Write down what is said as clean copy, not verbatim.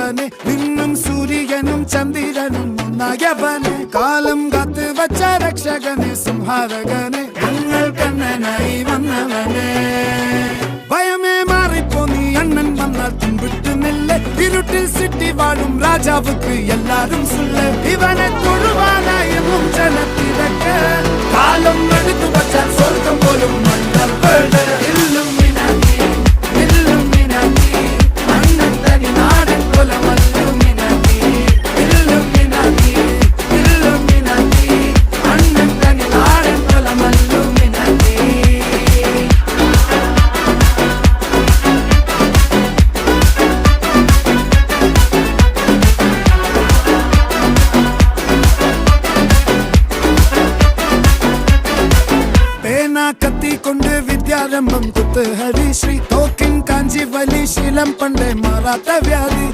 വന്നവനെ നിന്നും സൂര്യനും ചന്ദ്രനും ഒന്നായവനെ കാലം കാത്ത് വച്ച രക്ഷകനെ സംഹാരകനെ ഞങ്ങൾ കണ്ണനായി വന്നവനെ ഭയമേ മാറിപ്പോ നീ അണ്ണൻ വന്നാൽ തുമ്പിട്ടുന്നില്ല ഇരുട്ടിൽ സിറ്റി വാഴും രാജാവുക്ക് എല്ലാരും സുല്ല ഇവനെ തൊഴുവാനായും ജനത്തിരക്ക് കാലം എടുത്തു വച്ചാൽ സ്വർഗം പോലും കത്തിക്കൊണ്ട് വിദ്യാരംഭം കുത്ത് ഹരിശ്രീ തോക്കിൻ കാഞ്ചി വലി ശീലം പണ്ടേ മാറാത്ത വ്യാധി